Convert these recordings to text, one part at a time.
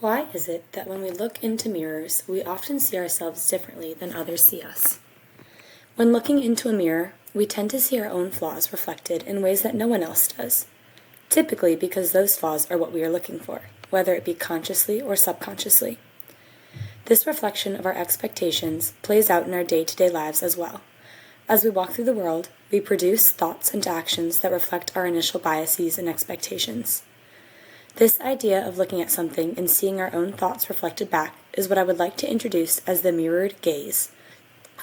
Why is it that when we look into mirrors, we often see ourselves differently than others see us? When looking into a mirror, we tend to see our own flaws reflected in ways that no one else does, typically because those flaws are what we are looking for, whether it be consciously or subconsciously. This reflection of our expectations plays out in our day-to-day lives as well. As we walk through the world, we produce thoughts and actions that reflect our initial biases and expectations. This idea of looking at something and seeing our own thoughts reflected back is what I would like to introduce as the mirrored gaze,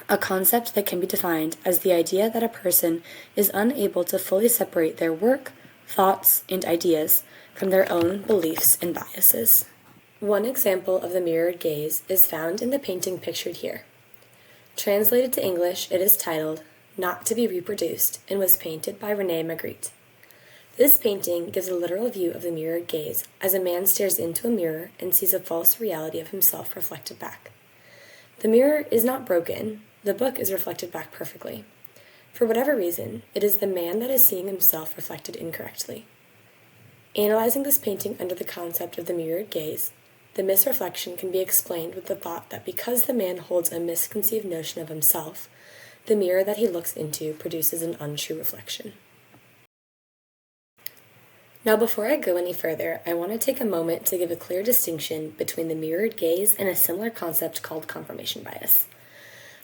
a concept that can be defined as the idea that a person is unable to fully separate their work, thoughts, and ideas from their own beliefs and biases. One example of the mirrored gaze is found in the painting pictured here. Translated to English, it is titled, "Not to be Reproduced," and was painted by René Magritte. This painting gives a literal view of the mirrored gaze as a man stares into a mirror and sees a false reality of himself reflected back. The mirror is not broken, the book is reflected back perfectly. For whatever reason, it is the man that is seeing himself reflected incorrectly. Analyzing this painting under the concept of the mirrored gaze, the misreflection can be explained with the thought that because the man holds a misconceived notion of himself, the mirror that he looks into produces an untrue reflection. Now, before I go any further, I want to take a moment to give a clear distinction between the mirrored gaze and a similar concept called confirmation bias.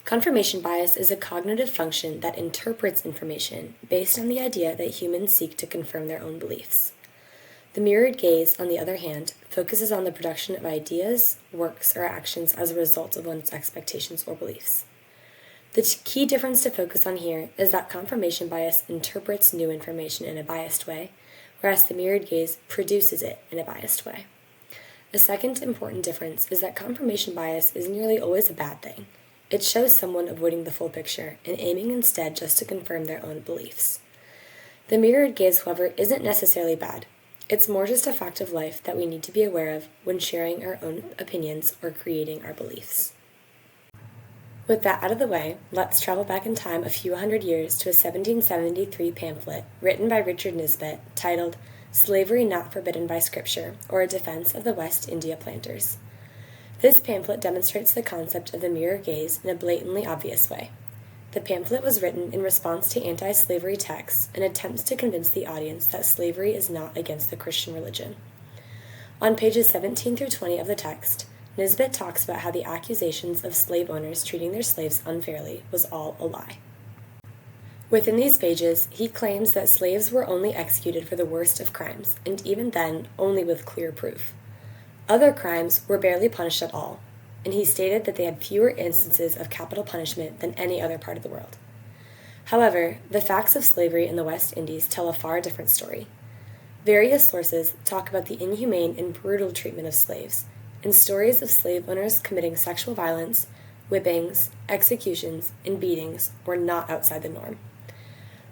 Confirmation bias is a cognitive function that interprets information based on the idea that humans seek to confirm their own beliefs. The mirrored gaze, on the other hand, focuses on the production of ideas, works, or actions as a result of one's expectations or beliefs. The key difference to focus on here is that confirmation bias interprets new information in a biased way, whereas the mirrored gaze produces it in a biased way. A second important difference is that confirmation bias is nearly always a bad thing. It shows someone avoiding the full picture and aiming instead just to confirm their own beliefs. The mirrored gaze, however, isn't necessarily bad. It's more just a fact of life that we need to be aware of when sharing our own opinions or creating our beliefs. With that out of the way, let's travel back in time a few hundred years to a 1773 pamphlet written by Richard Nisbet titled "Slavery Not Forbidden by Scripture, or a Defense of the West India Planters." This pamphlet demonstrates the concept of the mirror gaze in a blatantly obvious way. The pamphlet was written in response to anti-slavery texts and attempts to convince the audience that slavery is not against the Christian religion. On pages 17 through 20 of the text, Nisbet talks about how the accusations of slave owners treating their slaves unfairly was all a lie. Within these pages, he claims that slaves were only executed for the worst of crimes, and even then, only with clear proof. Other crimes were barely punished at all, and he stated that they had fewer instances of capital punishment than any other part of the world. However, the facts of slavery in the West Indies tell a far different story. Various sources talk about the inhumane and brutal treatment of slaves, and stories of slave owners committing sexual violence, whippings, executions, and beatings were not outside the norm.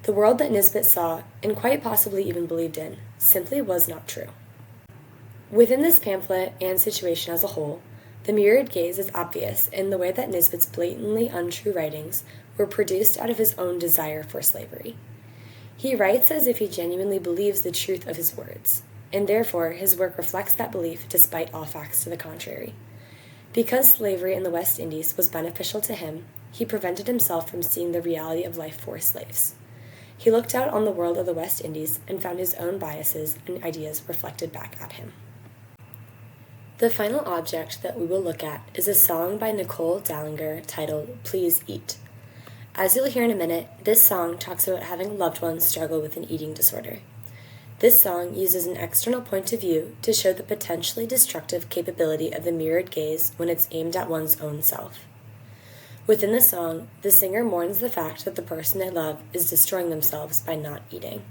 The world that Nisbet saw, and quite possibly even believed in, simply was not true. Within this pamphlet and situation as a whole, the mirrored gaze is obvious in the way that Nisbet's blatantly untrue writings were produced out of his own desire for slavery. He writes as if he genuinely believes the truth of his words, and therefore his work reflects that belief despite all facts to the contrary. Because slavery in the West Indies was beneficial to him, he prevented himself from seeing the reality of life for slaves. He looked out on the world of the West Indies and found his own biases and ideas reflected back at him. The final object that we will look at is a song by Nicole titled "Please Eat." As you'll hear in a minute, this song talks about having loved ones struggle with an eating disorder. This song uses an external point of view to show the potentially destructive capability of the mirrored gaze when it's aimed at one's own self. Within the song, the singer mourns the fact that the person they love is destroying themselves by not eating.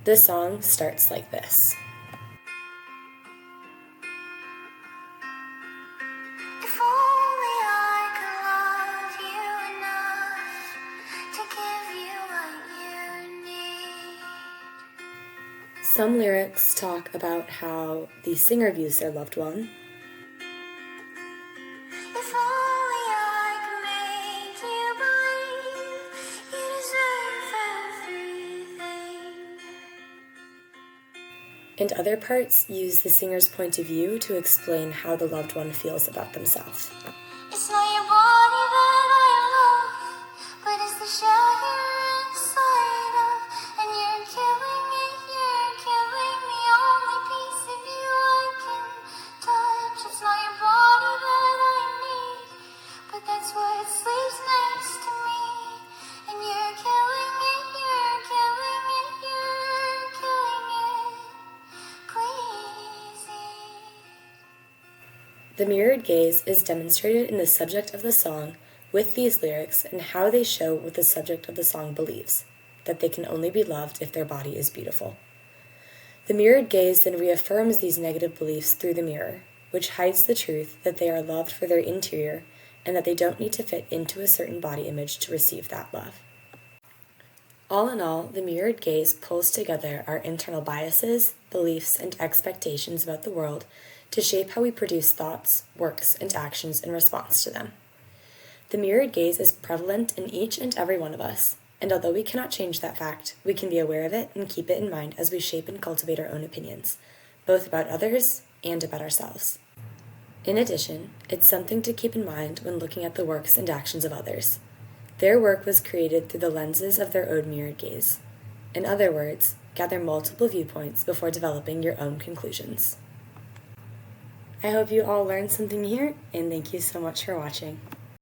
The song starts like this. Some lyrics talk about how the singer views their loved one. If only I could make you believe you deserve everything. and other parts use the singer's point of view to explain how the loved one feels about themselves. It's not your body that I love, but it's the shell you're inside of, and you're killing the only piece of you I can touch. It's not your body that I need, but that's what sleeps next to me, and you're killing it, you're killing it, you're killing it, please. The mirrored gaze is demonstrated in the subject of the song with these lyrics and how they show what the subject of the song believes, that they can only be loved if their body is beautiful. The mirrored gaze then reaffirms these negative beliefs through the mirror, which hides the truth that they are loved for their interior and that they don't need to fit into a certain body image to receive that love. All in all, the mirrored gaze pulls together our internal biases, beliefs, and expectations about the world to shape how we produce thoughts, works, and actions in response to them. The mirrored gaze is prevalent in each and every one of us, and although we cannot change that fact, we can be aware of it and keep it in mind as we shape and cultivate our own opinions, both about others and about ourselves. In addition, it's something to keep in mind when looking at the works and actions of others. Their work was created through the lenses of their own mirrored gaze. In other words, gather multiple viewpoints before developing your own conclusions. I hope you all learned something here, and thank you so much for watching.